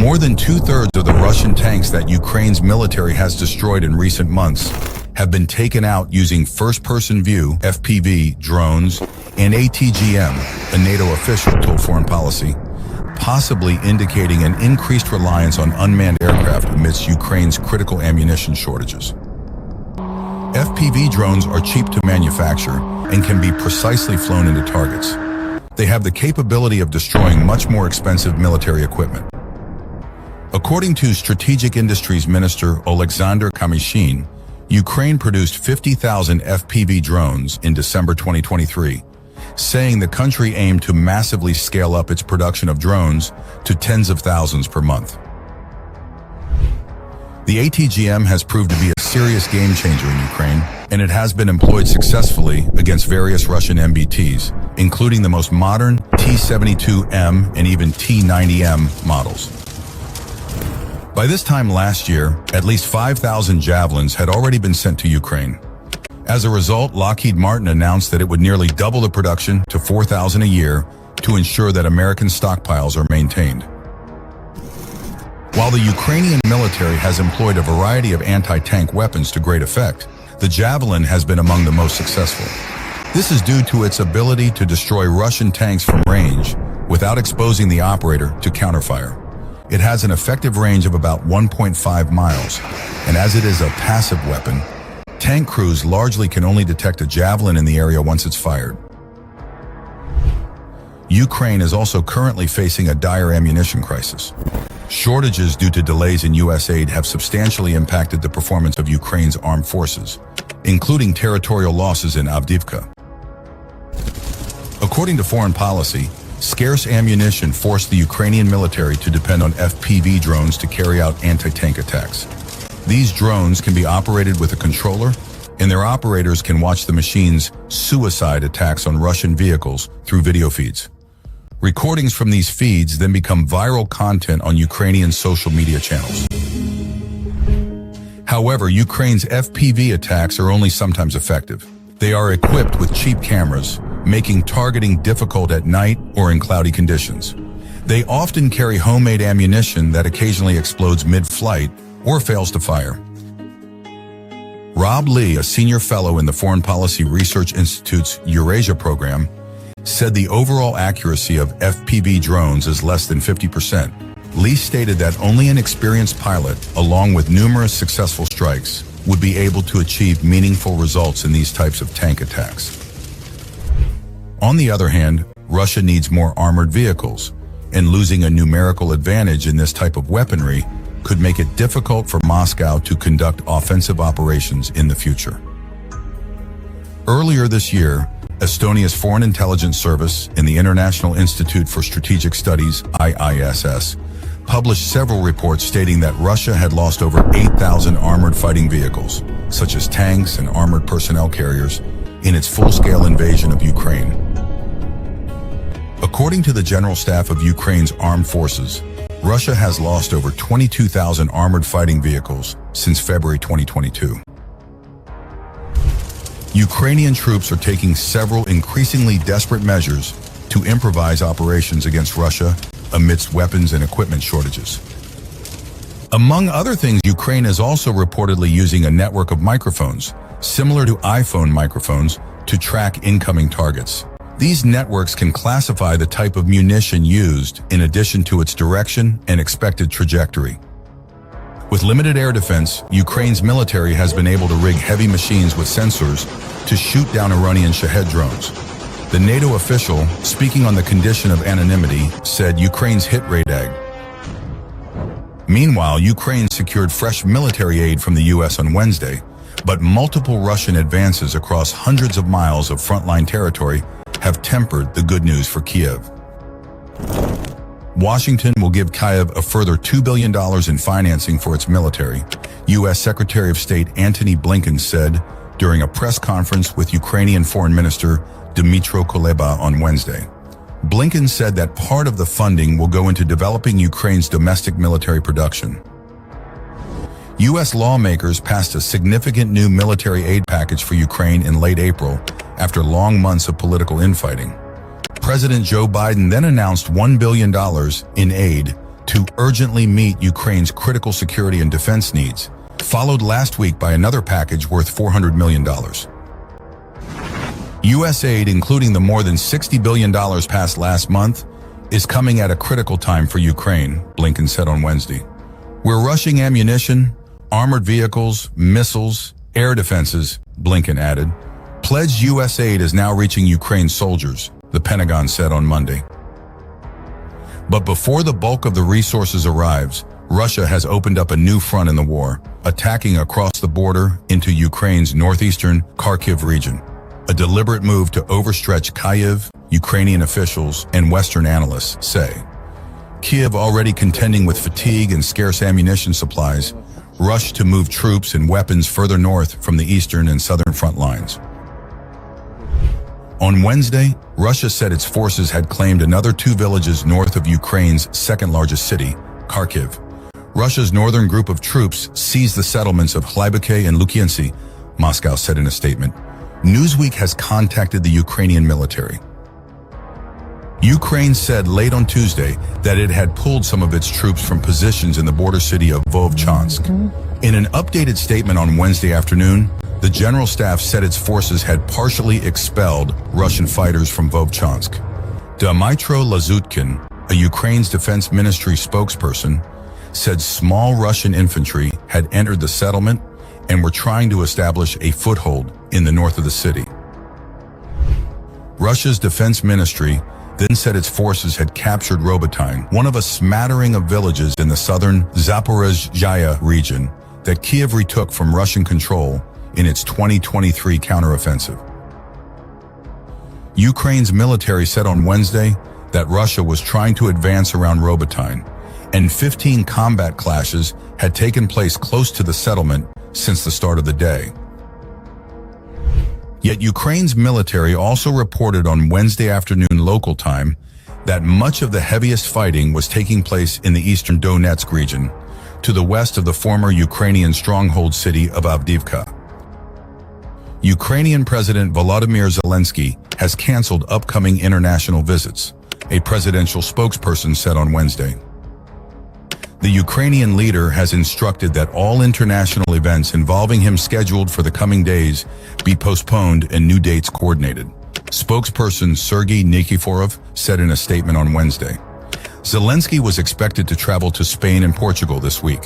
More than two-thirds of the Russian tanks that Ukraine's military has destroyed in recent months have been taken out using first-person view, FPV, drones, and ATGM, a NATO official told Foreign Policy, possibly indicating an increased reliance on unmanned aircraft amidst Ukraine's critical ammunition shortages. FPV drones are cheap to manufacture and can be precisely flown into targets. They have the capability of destroying much more expensive military equipment. According to Strategic Industries Minister Oleksandr Kamyshin, Ukraine produced 50,000 FPV drones in December 2023, saying the country aimed to massively scale up its production of drones to tens of thousands per month. The ATGM has proved to be a serious game changer in Ukraine, and it has been employed successfully against various Russian MBTs, including the most modern T-72M and even T-90M models. By this time last year, at least 5,000 Javelins had already been sent to Ukraine. As a result, Lockheed Martin announced that it would nearly double the production to 4,000 a year to ensure that American stockpiles are maintained. While the Ukrainian military has employed a variety of anti-tank weapons to great effect, the Javelin has been among the most successful. This is due to its ability to destroy Russian tanks from range without exposing the operator to counterfire. It has an effective range of about 1.5 miles, and as it is a passive weapon, tank crews largely can only detect a Javelin in the area once it's fired. Ukraine is also currently facing a dire ammunition crisis. Shortages due to delays in U.S. aid have substantially impacted the performance of Ukraine's armed forces, including territorial losses in Avdiivka. According to Foreign Policy, scarce ammunition forced the Ukrainian military to depend on FPV drones to carry out anti-tank attacks. These drones can be operated with a controller, and their operators can watch the machine's suicide attacks on Russian vehicles through video feeds. Recordings from these feeds then become viral content on Ukrainian social media channels. However, Ukraine's FPV attacks are only sometimes effective. They are equipped with cheap cameras, making targeting difficult at night or in cloudy conditions. They often carry homemade ammunition that occasionally explodes mid-flight or fails to fire. Rob Lee, a senior fellow in the Foreign Policy Research Institute's Eurasia program, said the overall accuracy of FPV drones is less than 50%. Lee stated that only an experienced pilot, along with numerous successful strikes, would be able to achieve meaningful results in these types of tank attacks. On the other hand, Russia needs more armored vehicles, and losing a numerical advantage in this type of weaponry could make it difficult for Moscow to conduct offensive operations in the future. Earlier this year, Estonia's Foreign Intelligence Service and the International Institute for Strategic Studies, IISS, published several reports stating that Russia had lost over 8,000 armored fighting vehicles, such as tanks and armored personnel carriers, in its full-scale invasion of Ukraine. According to the General Staff of Ukraine's armed forces, Russia has lost over 22,000 armored fighting vehicles since February 2022. Ukrainian troops are taking several increasingly desperate measures to improvise operations against Russia amidst weapons and equipment shortages. Among other things, Ukraine is also reportedly using a network of microphones, similar to iPhone microphones, to track incoming targets. These networks can classify the type of munition used in addition to its direction and expected trajectory. With limited air defense, Ukraine's military has been able to rig heavy machines with sensors to shoot down Iranian Shahed drones. The NATO official, speaking on the condition of anonymity, said Ukraine's hit radar. Meanwhile, Ukraine secured fresh military aid from the U.S. on Wednesday, but multiple Russian advances across hundreds of miles of frontline territory have tempered the good news for Kiev. Washington will give Kyiv a further $2 billion in financing for its military, U.S. Secretary of State Antony Blinken said during a press conference with Ukrainian Foreign Minister Dmytro Kuleba on Wednesday. Blinken said that part of the funding will go into developing Ukraine's domestic military production. U.S. lawmakers passed a significant new military aid package for Ukraine in late April after long months of political infighting. President Joe Biden then announced $1 billion in aid to urgently meet Ukraine's critical security and defense needs, followed last week by another package worth $400 million. U.S. aid, including the more than $60 billion passed last month, is coming at a critical time for Ukraine, Blinken said on Wednesday. We're rushing ammunition, armored vehicles, missiles, air defenses, Blinken added. Pledged U.S. aid is now reaching Ukraine's soldiers, the Pentagon said on Monday. But before the bulk of the resources arrives, Russia has opened up a new front in the war, attacking across the border into Ukraine's northeastern Kharkiv region. A deliberate move to overstretch Kyiv, Ukrainian officials and Western analysts say. Kyiv, already contending with fatigue and scarce ammunition supplies, rushed to move troops and weapons further north from the eastern and southern front lines. On Wednesday, Russia said its forces had claimed another 2 villages north of Ukraine's second-largest city, Kharkiv. Russia's northern group of troops seized the settlements of Hlybike and Lukiansi, Moscow said in a statement. Newsweek has contacted the Ukrainian military. Ukraine said late on Tuesday that it had pulled some of its troops from positions in the border city of Vovchansk. In an updated statement on Wednesday afternoon, the General Staff said its forces had partially expelled Russian fighters from Vovchansk. Dmytro Lazutkin, a Ukraine's defense ministry spokesperson, said small Russian infantry had entered the settlement and were trying to establish a foothold in the north of the city. Russia's defense ministry then said its forces had captured Robotyne, one of a smattering of villages in the southern Zaporizhzhia region that Kyiv retook from Russian control in its 2023 counteroffensive. Ukraine's military said on Wednesday that Russia was trying to advance around Robotyne, and 15 combat clashes had taken place close to the settlement since the start of the day. Yet Ukraine's military also reported on Wednesday afternoon local time that much of the heaviest fighting was taking place in the eastern Donetsk region, to the west of the former Ukrainian stronghold city of Avdiivka. Ukrainian President Volodymyr Zelensky has canceled upcoming international visits, a presidential spokesperson said on Wednesday. The Ukrainian leader has instructed that all international events involving him scheduled for the coming days be postponed and new dates coordinated, spokesperson Sergei Nikiforov said in a statement on Wednesday. Zelensky was expected to travel to Spain and Portugal this week.